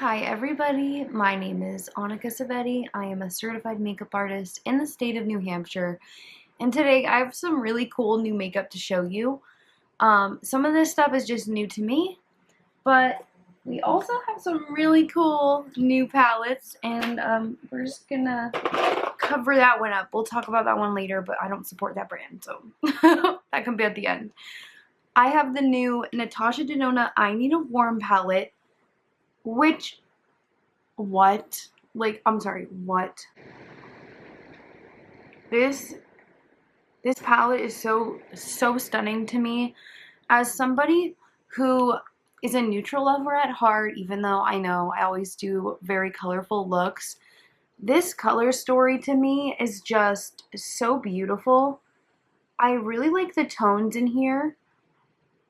Hi everybody, my name is Annika Savetti. I am a certified makeup artist in the state of New Hampshire, and today I have some really cool new makeup to show you. Some of this stuff is just new to me, but we also have some really cool new palettes, and we're just gonna cover that one up. We'll talk about that one later, but I don't support that brand, so that can be at the end. I have the new Natasha Denona I Need a Warm palette, which, what? Like, I'm sorry, what? This palette is so stunning to me. As somebody who is a neutral lover at heart, even though I know I always do very colorful looks, this color story to me is just so beautiful. I really like the tones in here.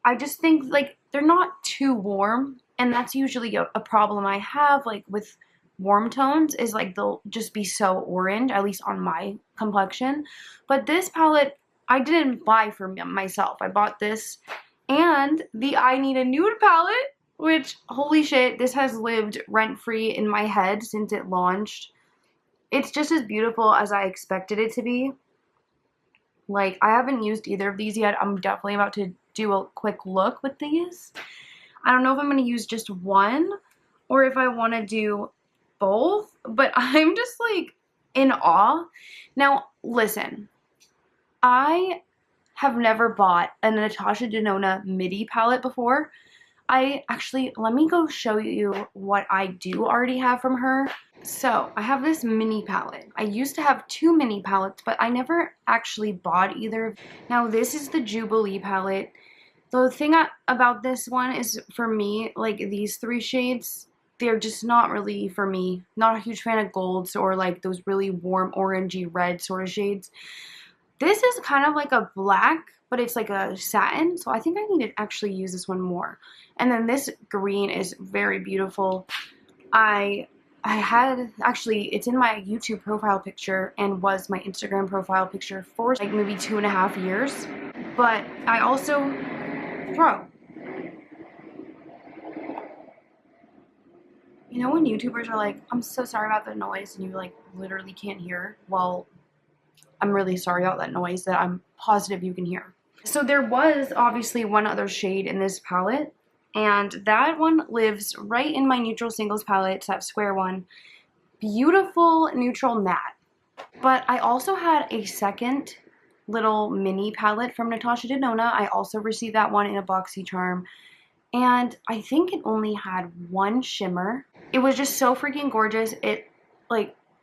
I just think, like, they're not too warm, and that's usually a problem I have, like, with warm tones, is, like, they'll just be so orange, at least on my complexion. But this palette, I didn't buy for myself. I bought this and the I Need a Nude palette, which, holy shit, this has lived rent-free in my head since it launched. It's just as beautiful as I expected it to be. Like, I haven't used either of these yet. I'm definitely about to do a quick look with these. I don't know if I'm going to use just one or if I want to do both, but I'm just, like, in awe. Now, listen, I have never bought a Natasha Denona midi palette before. Let me go show you what I do already have from her. So, I have this mini palette. I used to have two mini palettes, but I never actually bought either. Now, this is the Jubilee palette. The thing about this one is, for me, like, these three shades, they're just not really for me. Not a huge fan of golds or, like, those really warm orangey red sort of shades. This is kind of like a black, but it's like a satin, so I think I need to actually use this one more. And then this green is very beautiful. I had, actually, it's in my YouTube profile picture and was my Instagram profile picture for like maybe 2.5 years. But I also, bro, you know when YouTubers are like, I'm so sorry about the noise, and you like literally can't hear? Well, I'm really sorry about that noise that I'm positive you can hear. So there was obviously one other shade in this palette, and that one lives right in my neutral singles palette. It's that square one. Beautiful neutral matte. But I also had a second little mini palette from Natasha Denona. I also received that one in a BoxyCharm, and I think it only had one shimmer. It was just so freaking gorgeous.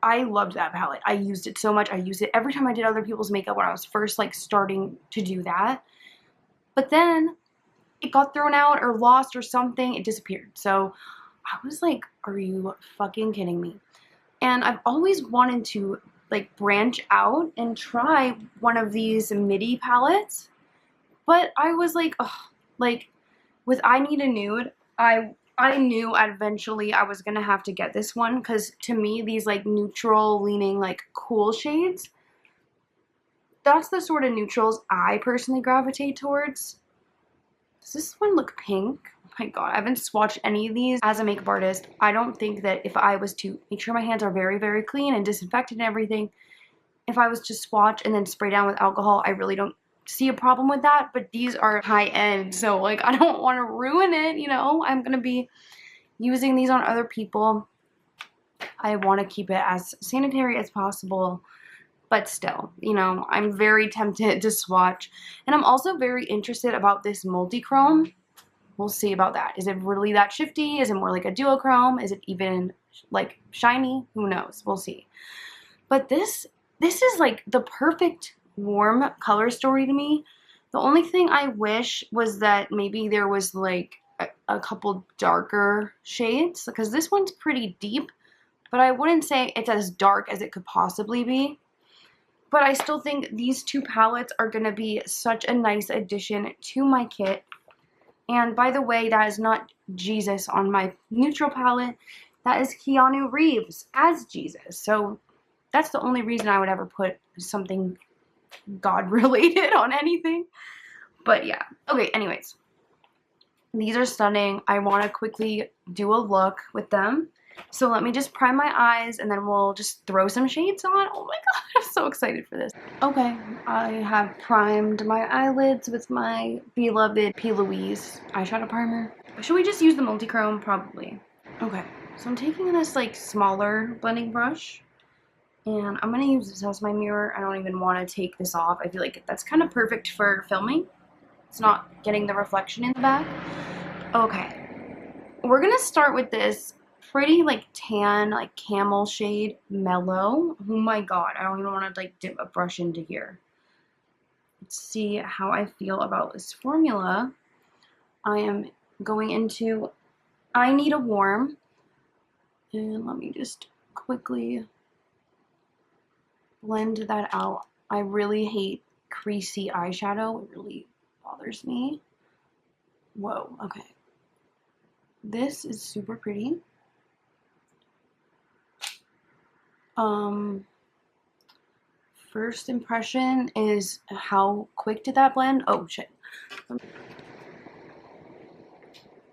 I loved that palette. I used it so much. I used it every time I did other people's makeup when I was first, like, starting to do that. But then it got thrown out or lost or something. It disappeared. So I was like, are you fucking kidding me? And I've always wanted to, like, branch out and try one of these midi palettes. But I was like, ugh, like, with I Need a Nude, I knew eventually I was gonna have to get this one, because to me, these, like, neutral leaning, like, cool shades, that's the sort of neutrals I personally gravitate towards. Does this one look pink? Oh my god, I haven't swatched any of these. As a makeup artist, I don't think that if I was to make sure my hands are very, very clean and disinfected and everything, if I was to swatch and then spray down with alcohol, I really don't see a problem with that. But these are high end, so, like, I don't want to ruin it, you know? I'm gonna be using these on other people. I want to keep it as sanitary as possible, but still, you know, I'm very tempted to swatch. And I'm also very interested about this multi-chrome. We'll see about that. Is it really that shifty? Is it more like a duochrome? Is it even, like, shiny? Who knows? We'll see. But this is, like, the perfect warm color story to me. The only thing I wish was that maybe there was, like, a couple darker shades, because this one's pretty deep, but I wouldn't say it's as dark as it could possibly be. But I still think these two palettes are going to be such a nice addition to my kit. And by the way, that is not Jesus on my neutral palette. That is Keanu Reeves as Jesus. So that's the only reason I would ever put something God-related on anything. But yeah. Okay, anyways. These are stunning. I want to quickly do a look with them. So let me just prime my eyes and then we'll just throw some shades on. Oh my god, I'm so excited for this. Okay, I have primed my eyelids with my beloved P. Louise eyeshadow primer. Should we just use the multi-chrome? Probably. Okay, so I'm taking this like smaller blending brush and I'm gonna use this as my mirror. I don't even want to take this off. I feel like that's kind of perfect for filming. It's not getting the reflection in the back. Okay, we're gonna start with this pretty like tan, like camel shade mellow. Oh my god, I don't even want to like dip a brush into here. Let's see how I feel about this formula. I am going into I Need a Warm, and let me just quickly blend that out. I really hate creasy eyeshadow. It really bothers me. Whoa, okay. This is super pretty. First impression is how quick did that blend? Oh shit.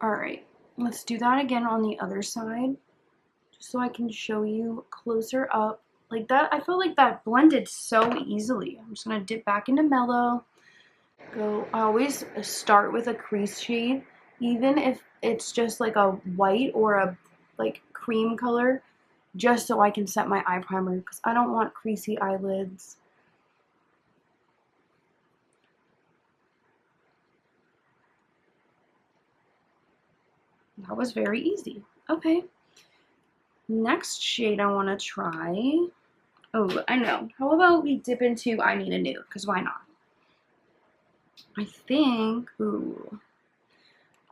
Alright, let's do that again on the other side, just so I can show you closer up. Like that, I feel like that blended so easily. I'm just gonna dip back into mellow. I always start with a crease shade, even if it's just like a white or a like cream color, just so I can set my eye primer because I don't want creasy eyelids. That was very easy. Okay. Next shade I want to try. Oh, I know. How about we dip into I Need a Nude? Because why not? I think, ooh.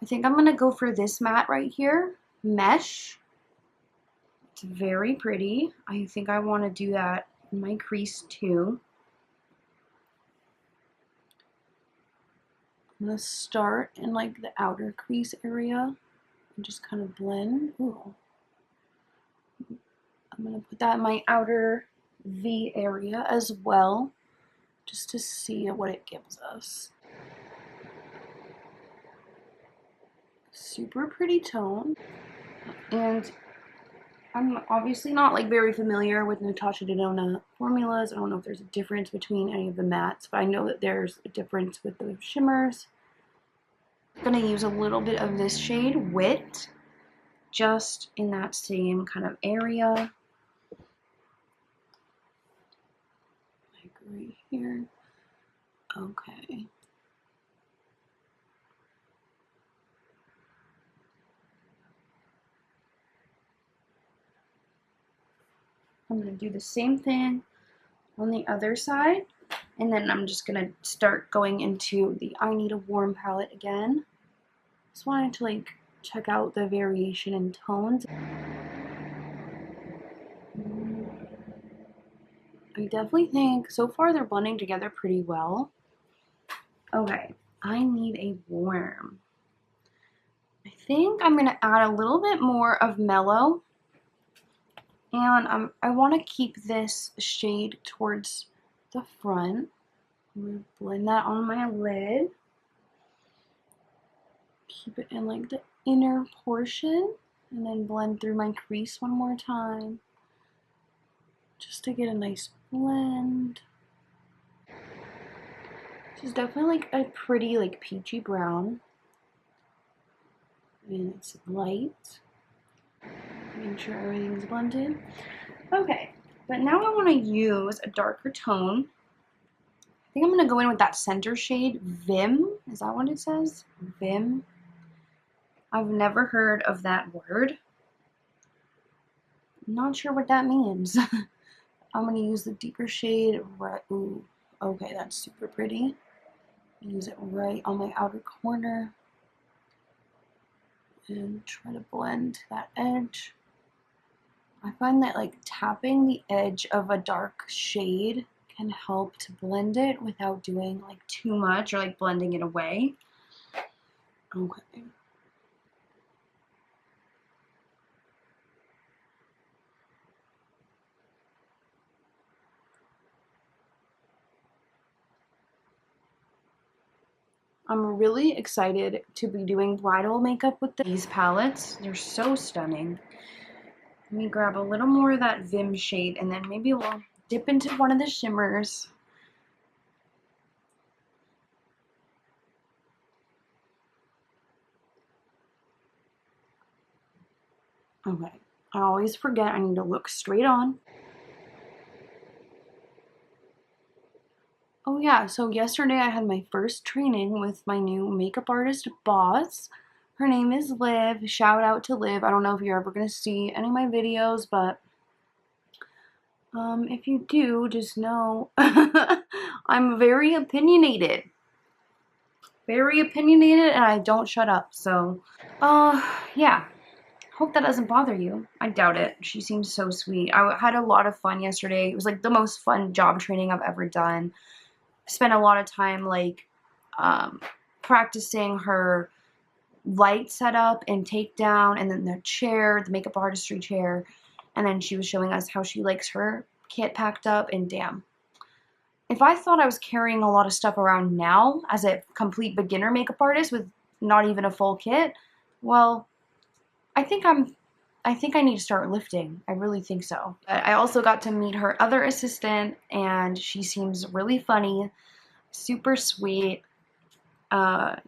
I think I'm going to go for this matte right here. Mesh. It's very pretty. I think I want to do that in my crease too. I'm going to start in like the outer crease area and just kind of blend. Ooh. I'm going to put that in my outer V area as well, just to see what it gives us. Super pretty tone. And I'm obviously not like very familiar with Natasha Denona formulas. I don't know if there's a difference between any of the mattes, but I know that there's a difference with the shimmers. I'm gonna use a little bit of this shade, Wit, just in that same kind of area. Like right here. Okay. I'm going to do the same thing on the other side, and then I'm just going to start going into the I Need a Warm palette again. Just wanted to like check out the variation in tones. I definitely think so far they're blending together pretty well. Okay, I Need a Warm. I think I'm going to add a little bit more of mellow. And I want to keep this shade towards the front. I'm going to blend that on my lid. Keep it in like the inner portion. And then blend through my crease one more time. Just to get a nice blend. This is definitely like a pretty like peachy brown. And it's light. Make sure everything's blended. Okay, but now I want to use a darker tone. I think I'm going to go in with that center shade, Vim. Is that what it says? Vim. I've never heard of that word. I'm not sure what that means. I'm going to use the deeper shade. Right. Ooh, okay, that's super pretty. Use it right on my outer corner. And try to blend that edge. I find that like tapping the edge of a dark shade can help to blend it without doing like too much or like blending it away. Okay. I'm really excited to be doing bridal makeup with these palettes. They're so stunning. Let me grab a little more of that Vim shade, and then maybe we'll dip into one of the shimmers. Okay, I always forget I need to look straight on. Oh yeah, so yesterday I had my first training with my new makeup artist boss. Her name is Liv. Shout out to Liv. I don't know if you're ever going to see any of my videos, but if you do, just know I'm very opinionated. Very opinionated, and I don't shut up, so, yeah. Hope that doesn't bother you. I doubt it. She seems so sweet. I had a lot of fun yesterday. It was like the most fun job training I've ever done. Spent a lot of time like practicing her light setup and takedown, and then the chair, the makeup artistry chair, and then she was showing us how she likes her kit packed up, and damn. If I thought I was carrying a lot of stuff around now as a complete beginner makeup artist with not even a full kit, well, I think I need to start lifting. I really think so. I also got to meet her other assistant, and she seems really funny, super sweet.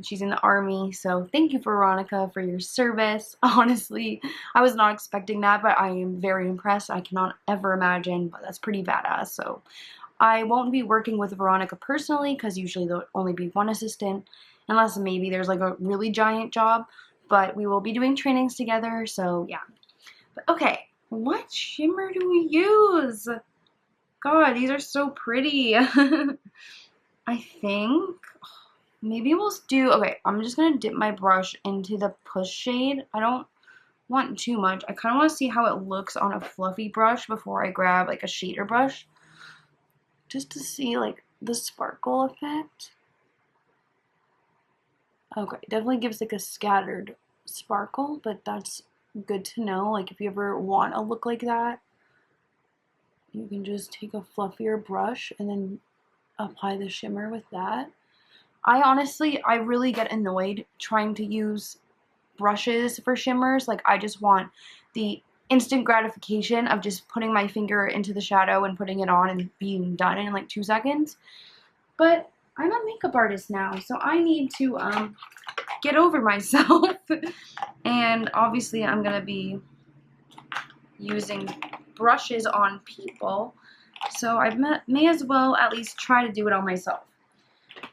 She's in the army, so thank you, Veronica, for your service. Honestly, I was not expecting that, but I am very impressed. I cannot ever imagine, but that's pretty badass. So I won't be working with Veronica personally, because usually there'll only be one assistant, unless maybe there's like a really giant job. But we will be doing trainings together, so yeah. But okay, what shimmer do we use? God, these are so pretty. I think maybe we'll do, okay, I'm just going to dip my brush into the Push shade. I don't want too much. I kind of want to see how it looks on a fluffy brush before I grab like a shader brush. Just to see like the sparkle effect. Okay, definitely gives like a scattered sparkle, but that's good to know. Like if you ever want a look like that, you can just take a fluffier brush and then apply the shimmer with that. I really get annoyed trying to use brushes for shimmers. Like I just want the instant gratification of just putting my finger into the shadow and putting it on and being done in like 2 seconds. But I'm a makeup artist now, so I need to get over myself. And obviously I'm gonna be using brushes on people, so I may as well at least try to do it on myself.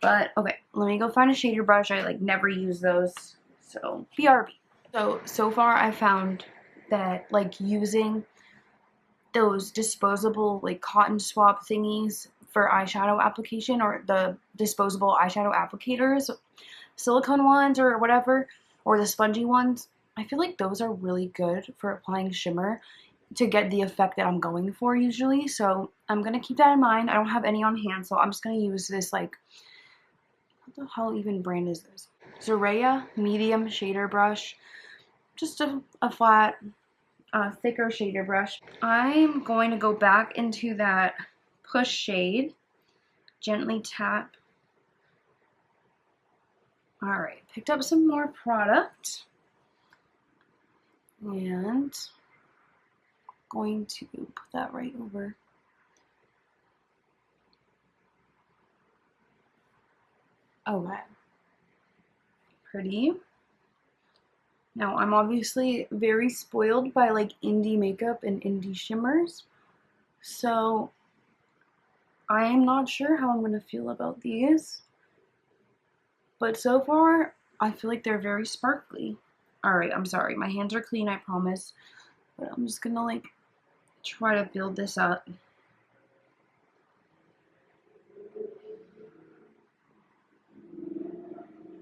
But okay, let me go find a shader brush. I like never use those, so BRB. So far I found that like using those disposable like cotton swab thingies for eyeshadow application, or the disposable eyeshadow applicators, silicone ones or whatever, or the spongy ones, I feel like those are really good for applying shimmer to get the effect that I'm going for usually. So I'm going to keep that in mind. I don't have any on hand, so I'm just going to use this like, what the hell even brand is this? Zoraya medium shader brush. Just a flat, thicker shader brush. I'm going to go back into that Push shade, gently tap. Alright, picked up some more product, and going to put that right over. Okay, pretty. Now I'm obviously very spoiled by like indie makeup and indie shimmers, so I am not sure how I'm going to feel about these, but so far I feel like they're very sparkly. Alright, I'm sorry, my hands are clean, I promise, but I'm just gonna like try to build this up.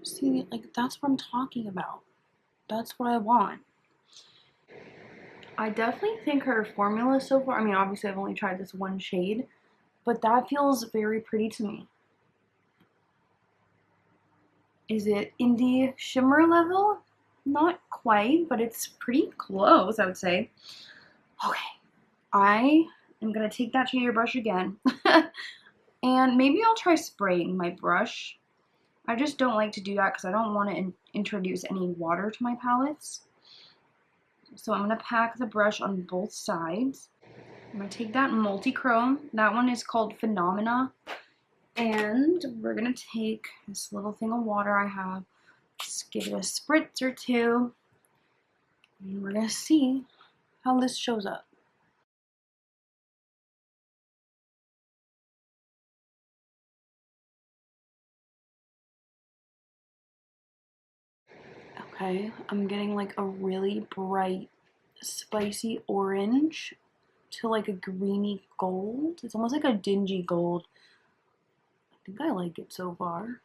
See, like that's what I'm talking about. That's what I want. I definitely think her formula so far, I mean obviously I've only tried this one shade, but that feels very pretty to me. Is it indie shimmer level? Not quite, but it's pretty close, I would say. Okay, I am gonna take that shader brush again, and maybe I'll try spraying my brush I just don't like to do that because I don't want to introduce any water to my palettes. So I'm going to pack the brush on both sides. I'm going to take that multi-chrome. That one is called Phenomena. And we're going to take this little thing of water I have. Just give it a spritz or two. And we're going to see how this shows up. Okay, I'm getting like a really bright, spicy orange to like a greeny gold. It's almost like a dingy gold. I think I like it so far.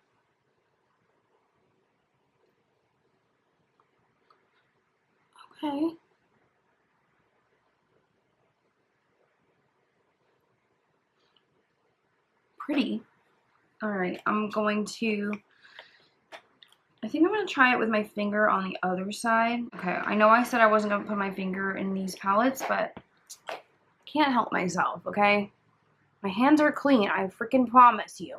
Okay. Pretty. Alright, I think I'm going to try it with my finger on the other side. Okay, I know I said I wasn't going to put my finger in these palettes, but can't help myself, okay? My hands are clean, I freaking promise you.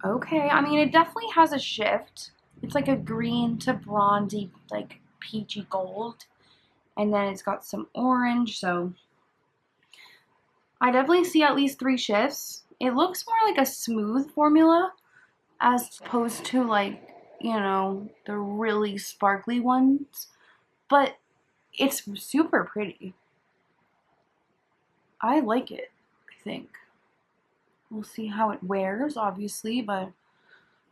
Okay, I mean, it definitely has a shift. It's like a green to bronzy, like peachy gold. And then it's got some orange, so I definitely see at least 3 shifts. It looks more like a smooth formula as opposed to like, you know, the really sparkly ones. But it's super pretty. I like it, I think. We'll see how it wears, obviously, but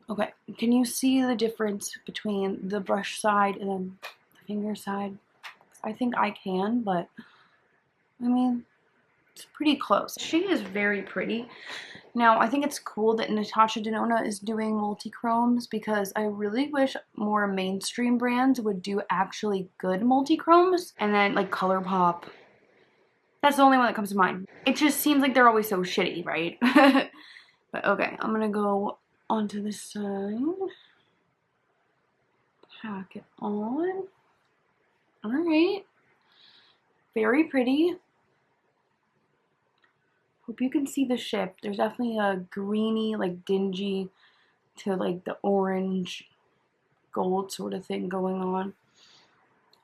okay. Can you see the difference between the brush side and then the finger side? I think I can, but I mean, it's pretty close. She is very pretty. Now, I think it's cool that Natasha Denona is doing multi-chromes because I really wish more mainstream brands would do actually good multi-chromes. And then, like, ColourPop. That's the only one that comes to mind. It just seems like they're always so shitty, right? But okay, I'm gonna go onto this side. Pack it on. Alright. Very pretty. Hope you can see the shift. There's definitely a greeny, like dingy to like the orange gold sort of thing going on.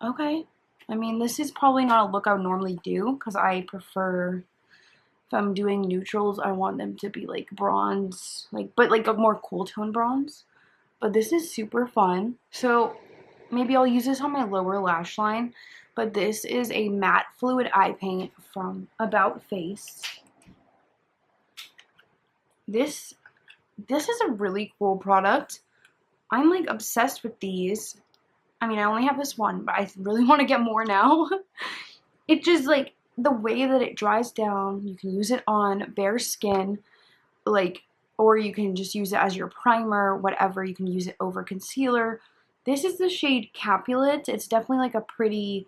Okay. I mean, this is probably not a look I would normally do because I prefer, if I'm doing neutrals, I want them to be like bronze, like, but like a more cool tone bronze. But this is super fun. So maybe I'll use this on my lower lash line. But this is a matte fluid eye paint from AboutFace. This is a really cool product. I'm like obsessed with these. I mean, I only have this one, but I really want to get more now. It just like the way that it dries down, you can use it on bare skin, like, or you can just use it as your primer, whatever. You can use it over concealer. This is the shade Capulet. It's definitely like a pretty,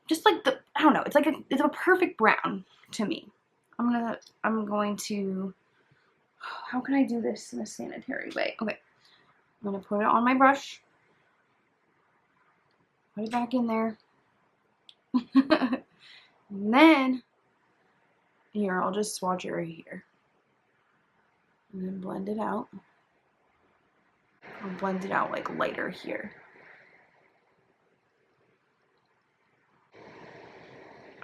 just like the, I don't know, it's a perfect brown to me. I'm going to, how can I do this in a sanitary way? Okay, I'm gonna put it on my brush. Put it back in there. And then, here, I'll just swatch it right here. And then blend it out. I'll blend it out like lighter here.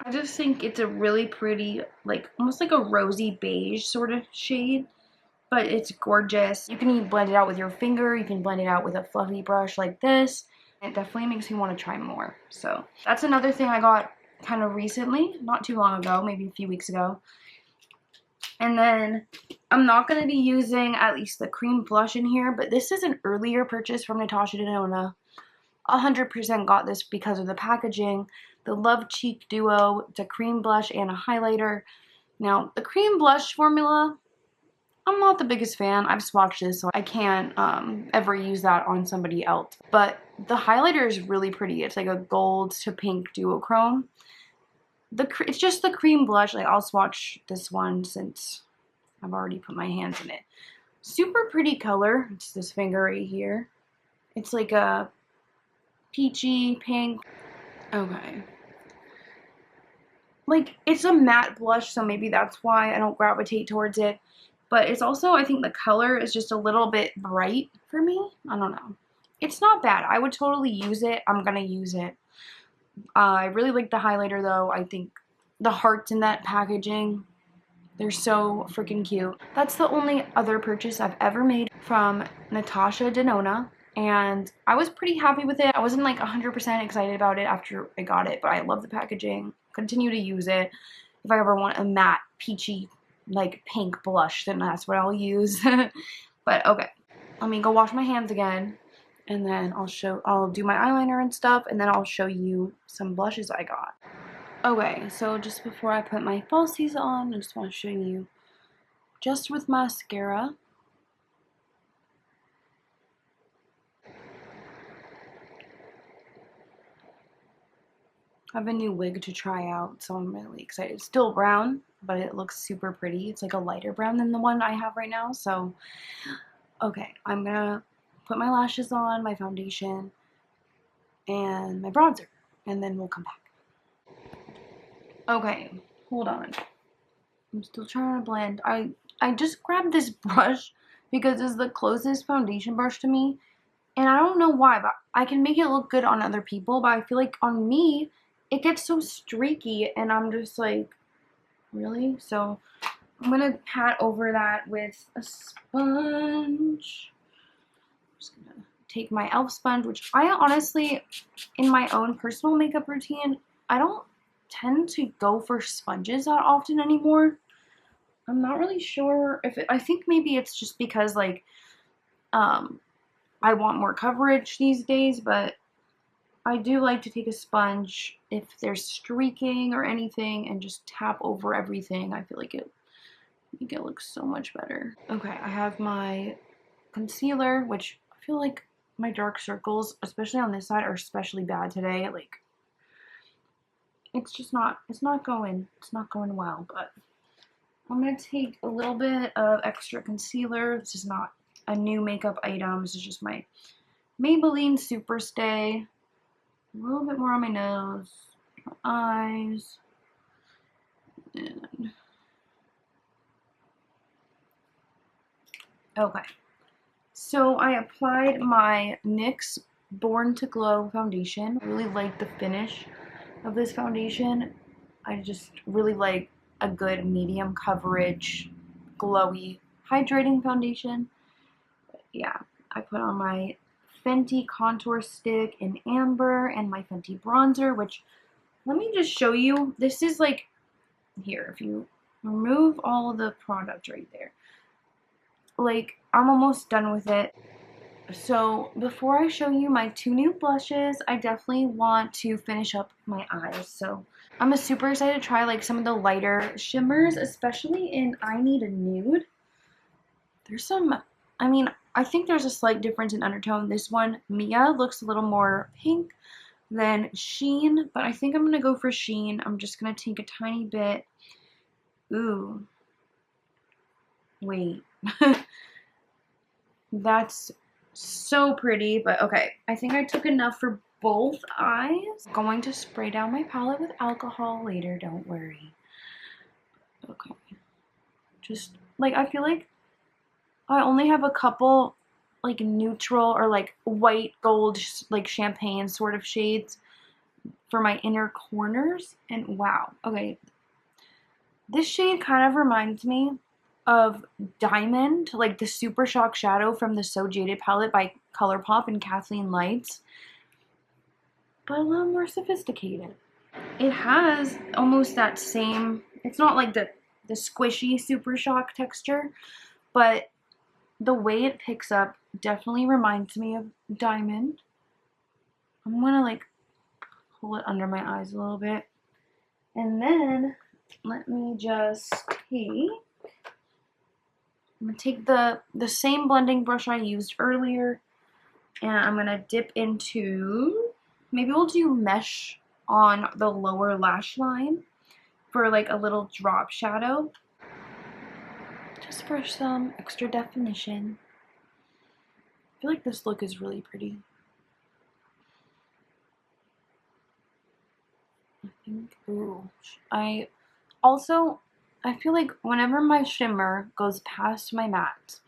I just think it's a really pretty, like almost like a rosy beige sort of shade, but it's gorgeous. You can blend it out with your finger, you can blend it out with a fluffy brush like this. It definitely makes me want to try more. So that's another thing I got kind of recently, not too long ago, maybe a few weeks ago. And then I'm not going to be using at least the cream blush in here, but this is an earlier purchase from Natasha Denona. 100% got this because of the packaging. The Love Cheek Duo. It's a cream blush and a highlighter. Now, the cream blush formula, I'm not the biggest fan. I've swatched this, so I can't ever use that on somebody else. But the highlighter is really pretty. It's like a gold to pink duochrome. It's just the cream blush. Like, I'll swatch this one since I've already put my hands in it. Super pretty color. It's this finger right here. It's like a peachy pink. Okay. Like, it's a matte blush, so maybe that's why I don't gravitate towards it. But it's also, I think the color is just a little bit bright for me. I don't know. It's not bad. I would totally use it. I'm gonna use it. I really like the highlighter though. I think the hearts in that packaging, they're so freaking cute. That's the only other purchase I've ever made from Natasha Denona, and I was pretty happy with it. I wasn't like 100% excited about it after I got it, but I love the packaging. Continue to use it. If I ever want a matte, peachy, like pink blush, then that's what I'll use. But okay, let me go wash my hands again, and then I'll do my eyeliner and stuff, and then I'll show you some blushes I got. Okay, so just before I put my falsies on, I just want to show you just with mascara. I have a new wig to try out, so I'm really excited. It's still brown, but it looks super pretty. It's like a lighter brown than the one I have right now, so okay, I'm gonna put my lashes on, my foundation, and my bronzer, and then we'll come back. Okay, hold on. I'm still trying to blend. I just grabbed this brush because it's the closest foundation brush to me, and I don't know why, but I can make it look good on other people, but I feel like on me, it gets so streaky, and I'm just like, really? So I'm gonna pat over that with a sponge. I'm just gonna take my e.l.f. sponge, which I honestly, in my own personal makeup routine, I don't tend to go for sponges that often anymore. I'm not really sure if I think maybe it's just because like I want more coverage these days, but I do like to take a sponge if there's streaking or anything and just tap over everything. I feel like it make it look so much better. Okay, I have my concealer, which I feel like my dark circles, especially on this side, are especially bad today. Like it's not going well, but I'm going to take a little bit of extra concealer. This is not a new makeup item. This is just my Maybelline Super Stay. A little bit more on my nose, my eyes, and okay. So I applied my NYX Born to Glow foundation. I really like the finish of this foundation. I just really like a good medium coverage, glowy, hydrating foundation. But yeah, I put on my Fenty contour stick in amber and my Fenty bronzer, which, let me just show you. This is like, here, if you remove all the product right there, like I'm almost done with it. So before I show you my two new blushes, I definitely want to finish up my eyes. So I'm super excited to try like some of the lighter shimmers, especially in I Need a Nude. There's some, I mean, I think there's a slight difference in undertone. This one, Mia, looks a little more pink than Sheen, but I think I'm going to go for Sheen. I'm just going to take a tiny bit. Ooh. Wait. That's so pretty, but okay. I think I took enough for both eyes. I'm going to spray down my palette with alcohol later, don't worry. Okay. Just, like, I feel like I only have a couple, like, neutral or, like, white gold, like, champagne sort of shades for my inner corners. And wow. Okay. This shade kind of reminds me of Diamond, like the Super Shock Shadow from the So Jaded palette by ColourPop and Kathleen Lights, but a little more sophisticated. It has almost that same, it's not like the squishy Super Shock texture, but the way it picks up definitely reminds me of Diamond. I'm gonna like pull it under my eyes a little bit, and then let me just I'm going to take the same blending brush I used earlier, and I'm going to dip into, maybe we'll do mesh on the lower lash line for like a little drop shadow, just for some extra definition. I feel like this look is really pretty. I think, ooh, I also, I feel like whenever my shimmer goes past my matte,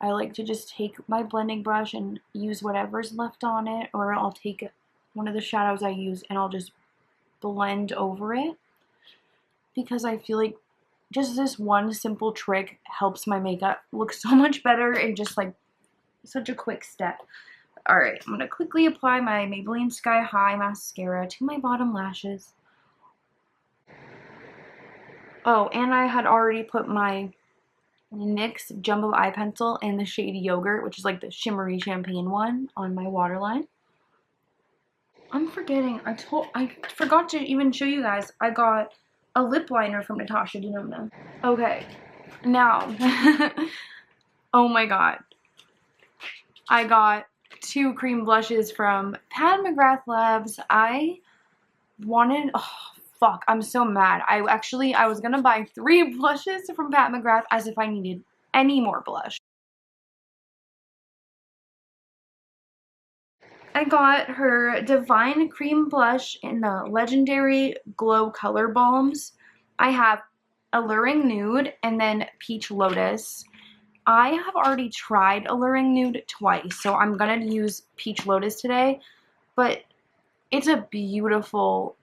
I like to just take my blending brush and use whatever's left on it, or I'll take one of the shadows I use and I'll just blend over it, because I feel like just this one simple trick helps my makeup look so much better in just like such a quick step. Alright, I'm going to quickly apply my Maybelline Sky High mascara to my bottom lashes. Oh, and I had already put my NYX Jumbo Eye Pencil in the shade Yogurt, which is like the shimmery champagne one, on my waterline. I'm forgetting, I forgot to even show you guys, I got a lip liner from Natasha Denona. Okay, now, oh my god, I got 2 cream blushes from McGrath Labs. I wanted, oh fuck, I'm so mad. I was gonna buy 3 blushes from McGrath as if I needed any more blush. I got her Divine Cream Blush in the Legendary Glow Color Balms. I have Alluring Nude and then Peach Lotus. I have already tried Alluring Nude twice, so I'm gonna use Peach Lotus today, but it's a beautiful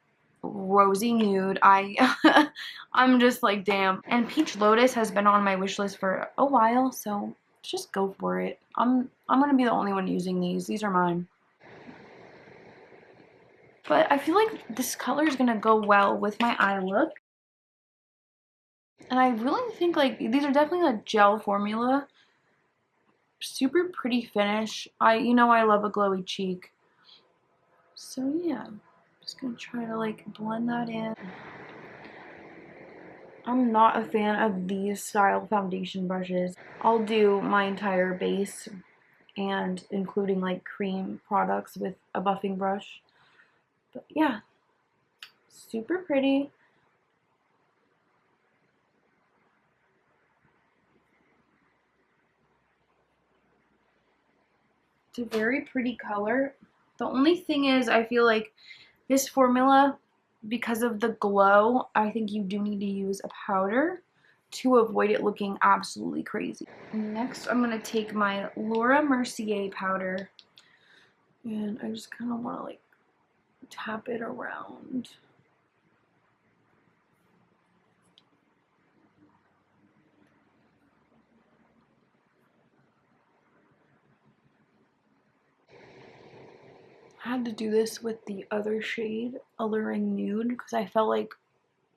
rosy nude. I'm just like, damn. And Peach Lotus has been on my wish list for a while, so let's just go for it. I'm gonna be the only one using these. These are mine. But I feel like this color is gonna go well with my eye look. And I really think like these are definitely a gel formula. Super pretty finish. You know I love a glowy cheek. So yeah, I'm just gonna try to like blend that in. I'm not a fan of these style foundation brushes. I'll do my entire base and including like cream products with a buffing brush. But yeah, super pretty. It's a very pretty color. The only thing is, I feel like this formula, because of the glow, I think you do need to use a powder to avoid it looking absolutely crazy. Next, I'm going to take my Laura Mercier powder, and I just kind of want to like tap it around. I had to do this with the other shade, Alluring Nude, because I felt like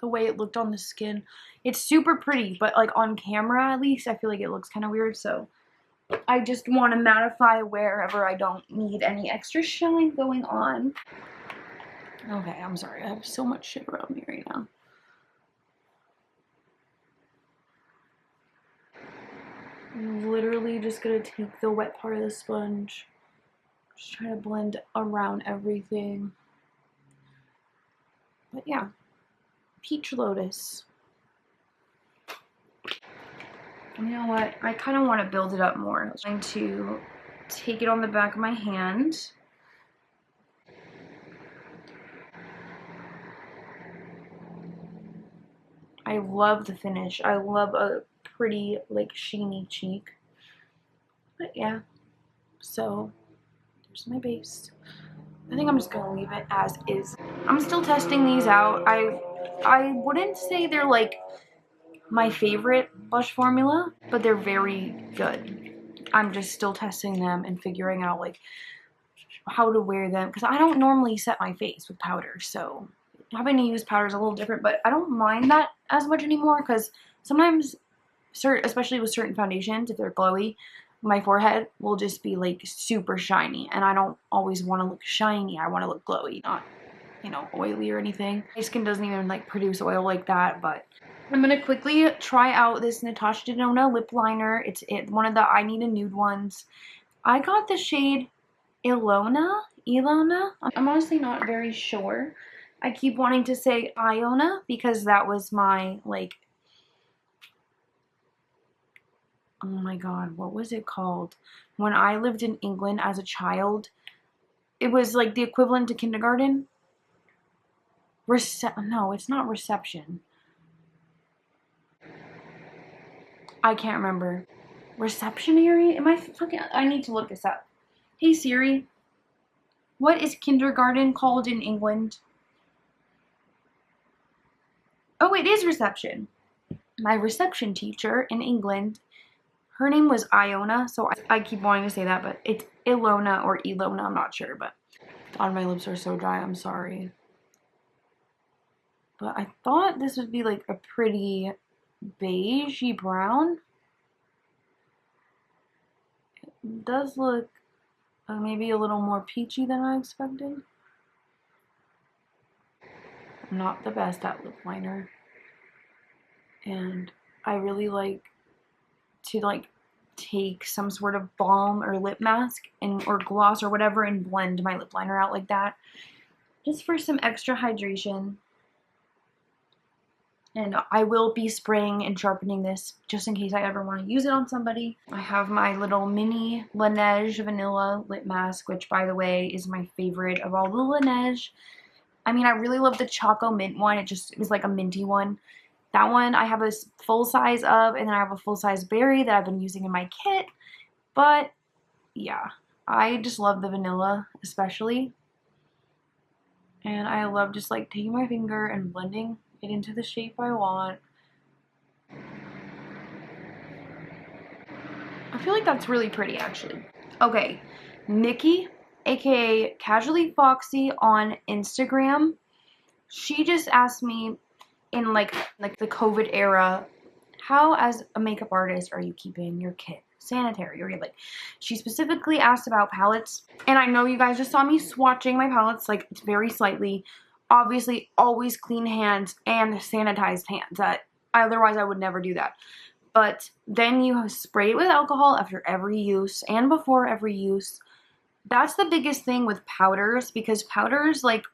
the way it looked on the skin, it's super pretty, but like on camera at least, I feel like it looks kind of weird, so I just want to mattify wherever I don't need any extra shine going on. Okay, I'm sorry, I have so much shit around me right now. I'm literally just gonna take the wet part of the sponge, just try to blend around everything. But yeah, Peach Lotus. You know what? I kind of want to build it up more. I'm going to take it on the back of my hand. I love the finish. I love a pretty, like, sheeny cheek. But yeah, so there's my base. I think I'm just going to leave it as is. I'm still testing these out. I wouldn't say they're, like, my favorite blush formula, but they're very good. I'm just still testing them and figuring out like how to wear them, because I don't normally set my face with powder, so having to use powder is a little different, but I don't mind that as much anymore, because sometimes, especially with certain foundations, if they're glowy, my forehead will just be like super shiny, and I don't always want to look shiny. I want to look glowy, not, you know, oily or anything. My skin doesn't even like produce oil like that. But I'm gonna quickly try out this Natasha Denona lip liner. It's one of the I Need a Nude ones. I got the shade Ilona. I'm honestly not very sure. I keep wanting to say Iona because that was my like, oh my god, what was it called? When I lived in England as a child, it was like the equivalent to kindergarten. No, it's not reception. I can't remember. Receptionary? Am I fucking... I need to look this up. Hey Siri, what is kindergarten called in England? Oh, it is reception. My reception teacher in England, her name was Iona, so I keep wanting to say that, but it's Ilona or Ilona, I'm not sure, but God, my lips are so dry, I'm sorry. But I thought this would be like a pretty beigey brown. It does look maybe a little more peachy than I expected. I'm not the best at lip liner. And I really like to take some sort of balm or lip mask or gloss or whatever and blend my lip liner out like that. Just for some extra hydration. And I will be spraying and sharpening this just in case I ever want to use it on somebody. I have my little mini Laneige Vanilla Lip Mask, which by the way is my favorite of all the Laneige. I mean, I really love the Choco Mint one. It was like a minty one. That one I have a full size of, and then I have a full size berry that I've been using in my kit. But yeah, I just love the vanilla especially. And I love just like taking my finger and blending it into the shape I want. I feel like that's really pretty actually. Okay, Niki, aka casuallyfoxy on Instagram. She just asked me in like the COVID era, how as a makeup artist are you keeping your kit sanitary? Or like, she specifically asked about palettes, and I know you guys just saw me swatching my palettes like very slightly. Obviously, always clean hands and sanitized hands. Otherwise, I would never do that. But then you spray it with alcohol after every use and before every use. That's the biggest thing with powders, because powders, like,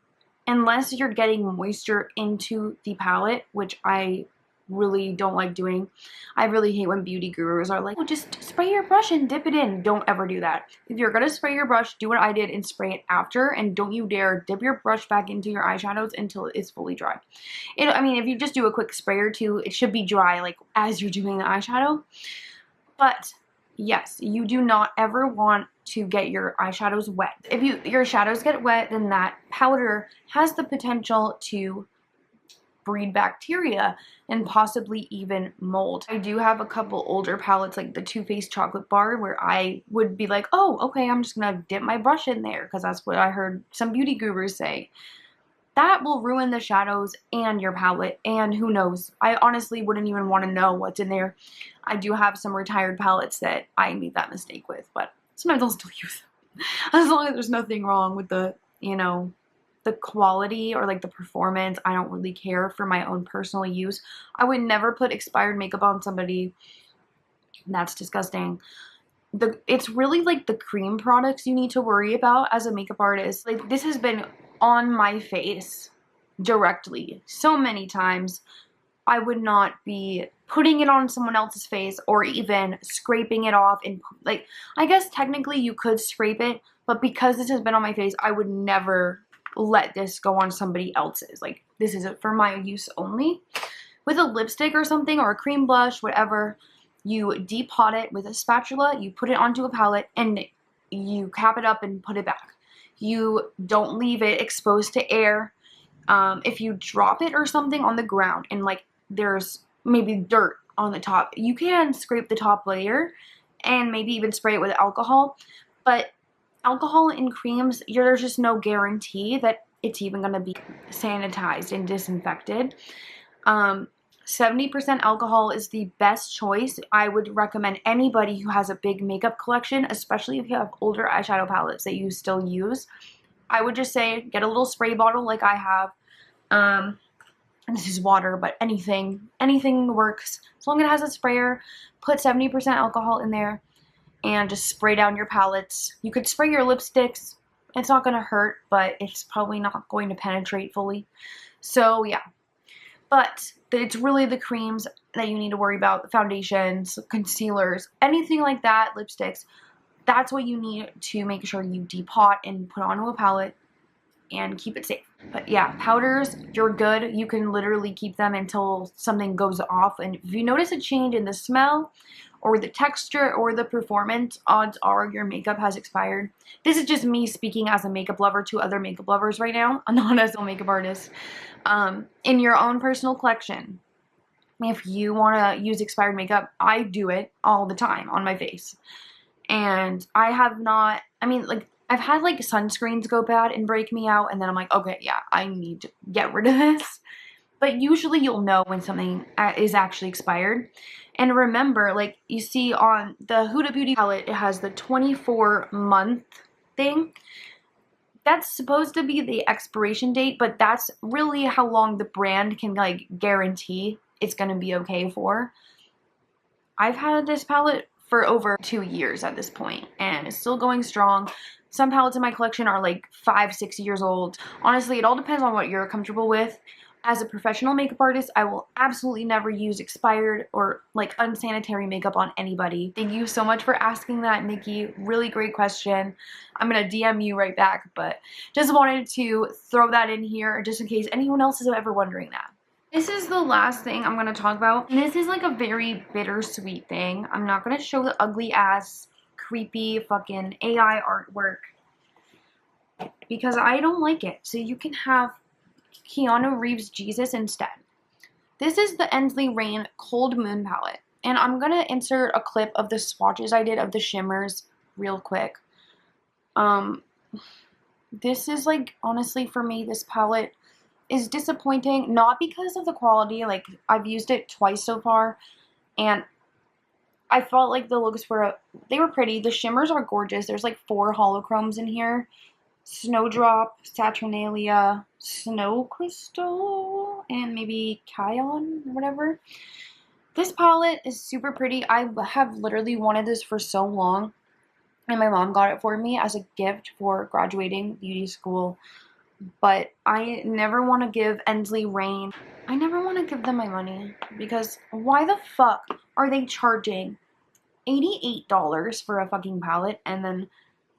unless you're getting moisture into the palette, which I really don't like doing. I really hate when beauty gurus are like, oh, just spray your brush and dip it in. Don't ever do that. If you're gonna spray your brush, do what I did and spray it after, and don't you dare dip your brush back into your eyeshadows until it's fully dry. I mean, if you just do a quick spray or two, it should be dry like as you're doing the eyeshadow. But yes, you do not ever want to get your eyeshadows wet. If your shadows get wet, then that powder has the potential to breed bacteria and possibly even mold. I do have a couple older palettes, like the Too Faced Chocolate Bar, where I would be like, oh, okay, I'm just gonna dip my brush in there because that's what I heard some beauty gurus say. That will ruin the shadows and your palette, and who knows, I honestly wouldn't even want to know what's in there. I do have some retired palettes that I made that mistake with, but sometimes I'll still use them as long as there's nothing wrong with the, the quality or like the performance. I don't really care for my own personal use. I would never put expired makeup on somebody. That's disgusting. It's really like the cream products you need to worry about as a makeup artist. Like, this has been on my face directly so many times. I would not be putting it on someone else's face or even scraping it off. And like, I guess technically you could scrape it, but because this has been on my face, I would never let this go on somebody else's. Like, this is for my use only. With a lipstick or something, or a cream blush, whatever, you depot it with a spatula, you put it onto a palette, and you cap it up and put it back. You don't leave it exposed to air. If you drop it or something on the ground and like there's maybe dirt on the top, you can scrape the top layer and maybe even spray it with alcohol. But alcohol in creams, there's just no guarantee that it's even going to be sanitized and disinfected. 70% alcohol is the best choice. I would recommend anybody who has a big makeup collection, especially if you have older eyeshadow palettes that you still use, I would just say get a little spray bottle like I have. And this is water, but anything works. As long as it has a sprayer, put 70% alcohol in there and just spray down your palettes. You could spray your lipsticks. It's not going to hurt, but it's probably not going to penetrate fully. So yeah. But it's really the creams that you need to worry about, the foundations, concealers, anything like that, lipsticks. That's what you need to make sure you depot and put onto a palette. and keep it safe. But yeah, powders, you're good. You can literally keep them until something goes off. And if you notice a change in the smell or the texture or the performance, odds are your makeup has expired. This is just me speaking as a makeup lover to other makeup lovers right now, not as a makeup artist. In your own personal collection, if you want to use expired makeup, I do it all the time on my face. And I have not, I mean, like, I've had like sunscreens go bad and break me out, and then I'm like, okay, yeah, I need to get rid of this. But usually you'll know when something is actually expired. And remember, like, you see on the Huda Beauty palette, it has the 24-month thing. That's supposed to be the expiration date, but that's really how long the brand can, like, guarantee it's going to be okay for. I've had this palette for over 2 years at this point, and it's still going strong. Some palettes in my collection are like 5-6 years old. Honestly, it all depends on what you're comfortable with. As a professional makeup artist, I will absolutely never use expired or like unsanitary makeup on anybody. Thank you so much for asking that, Niki. Really great question. I'm gonna DM you right back, but just wanted to throw that in here just in case anyone else is ever wondering that. This is the last thing I'm going to talk about. And this is like a very bittersweet thing. I'm not going to show the ugly ass, creepy fucking AI artwork because I don't like it. So you can have Keanu Reeves Jesus instead. This is the Ensley Reign Cold Moon palette. And I'm going to insert a clip of the swatches I did of the shimmers real quick. This is like, honestly, for me, this palette is disappointing, not because of the quality. Like, I've used it twice so far, and I felt like the looks were, they were pretty. The shimmers are gorgeous. There's like 4 holochromes in here. Snowdrop, Saturnalia, Snow Crystal, and maybe Kion or whatever. This palette is super pretty. I have literally wanted this for so long, and my mom got it for me as a gift for graduating beauty school. But I never want to give Ensley Reign, I never want to give them my money, because why the fuck are they charging $88 for a fucking palette, and then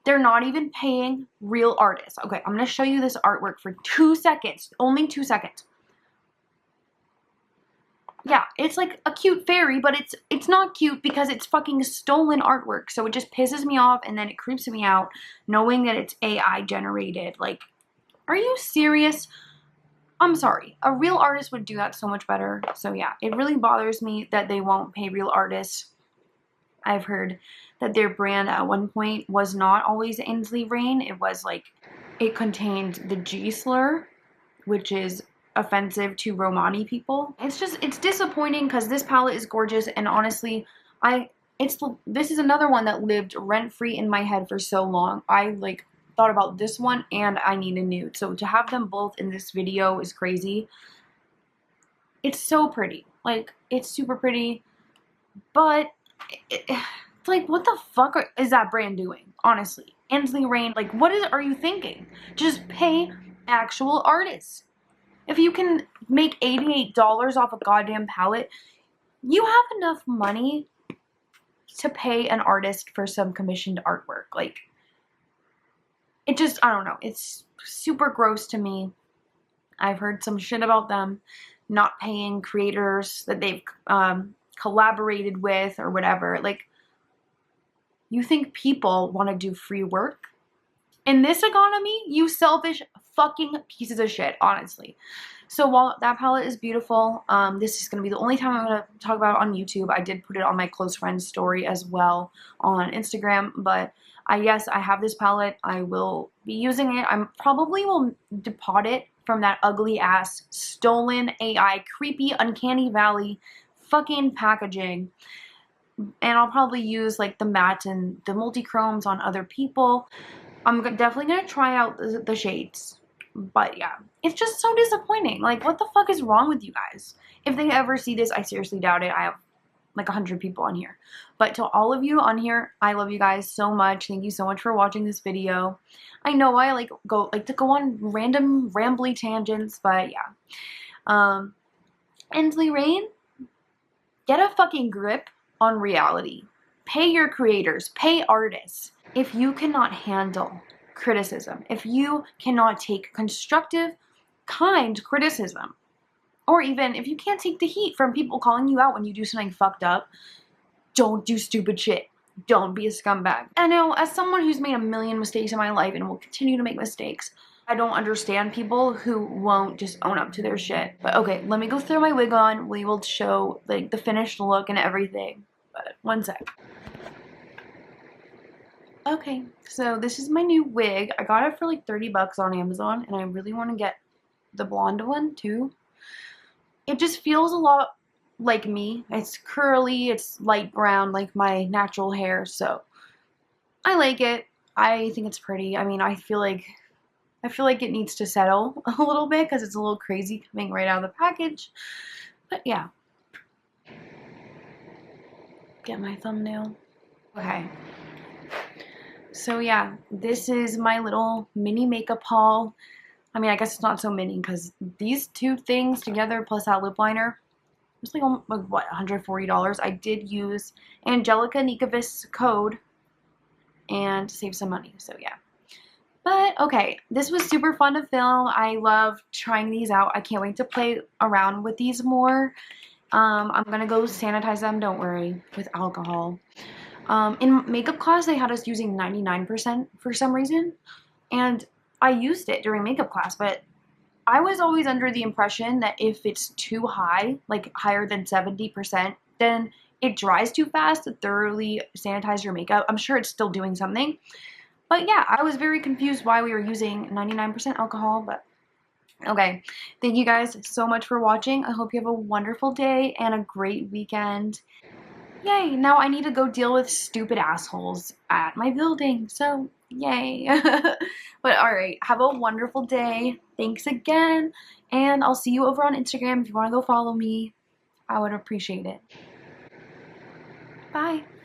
they're not even paying real artists? Okay, I'm going to show you this artwork for 2 seconds, only 2 seconds. Yeah, it's like a cute fairy, but it's not cute because it's fucking stolen artwork, so it just pisses me off, and then it creeps me out knowing that it's AI generated. Like, are you serious? I'm sorry. A real artist would do that so much better. So yeah, it really bothers me that they won't pay real artists. I've heard that their brand at one point was not always Ensley Reign. It was like, it contained the G slur, which is offensive to Romani people. It's disappointing because this palette is gorgeous, and honestly, this is another one that lived rent-free in my head for so long. I like thought about this one and I Need a Nude. So to have them both in this video is crazy. It's so pretty. Like, it's super pretty. But, it's like, what the fuck is that brand doing? Honestly. Ensley Reign, like, what are you thinking? Just pay actual artists. If you can make $88 off a goddamn palette, you have enough money to pay an artist for some commissioned artwork. Like, it just, I don't know, it's super gross to me. I've heard some shit about them not paying creators that they've collaborated with or whatever. Like, you think people want to do free work? In this economy, you selfish fucking pieces of shit, honestly. So while that palette is beautiful, this is going to be the only time I'm going to talk about it on YouTube. I did put it on my close friends story as well on Instagram, but yes, I have this palette. I will be using it. I probably will depot it from that ugly ass, stolen AI, creepy, uncanny valley fucking packaging. And I'll probably use like the mattes and the multi-chromes on other people. I'm definitely going to try out the shades. But yeah, it's just so disappointing. Like, what the fuck is wrong with you guys? If they ever see this, I seriously doubt it. I have like 100 people on here. But to all of you on here, I love you guys so much. Thank you so much for watching this video. I know I like to go on random rambly tangents, but yeah. Ensley Reign, get a fucking grip on reality. Pay your creators, pay artists. If you cannot handle criticism, if you cannot take constructive, kind criticism, or even if you can't take the heat from people calling you out when you do something fucked up, don't do stupid shit. Don't be a scumbag. I know, as someone who's made a million mistakes in my life and will continue to make mistakes, I don't understand people who won't just own up to their shit. But okay, let me go throw my wig on. We will show like the finished look and everything. But one sec. Okay, so this is my new wig. I got it for like 30 bucks on Amazon, and I really want to get the blonde one too. It just feels a lot like me. It's curly, it's light brown like my natural hair, so I like it. I think it's pretty. I mean, I feel like it needs to settle a little bit because it's a little crazy coming right out of the package. But yeah. Get my thumbnail. Okay. So yeah, this is my little mini makeup haul. I mean, I guess it's not so mini because these two things together plus that lip liner, it's like what, $140. I did use Angelica Nikovis code and save some money, so yeah. But okay, this was super fun to film. I love trying these out. I can't wait to play around with these more. I'm gonna go sanitize them, don't worry, with alcohol. In makeup class, they had us using 99% for some reason, and I used it during makeup class, but I was always under the impression that if it's too high, like higher than 70%, then it dries too fast to thoroughly sanitize your makeup. I'm sure it's still doing something. But yeah, I was very confused why we were using 99% alcohol, but okay. Thank you guys so much for watching. I hope you have a wonderful day and a great weekend. Yay, now I need to go deal with stupid assholes at my building, so yay. But alright, have a wonderful day. Thanks again, and I'll see you over on Instagram if you want to go follow me. I would appreciate it. Bye.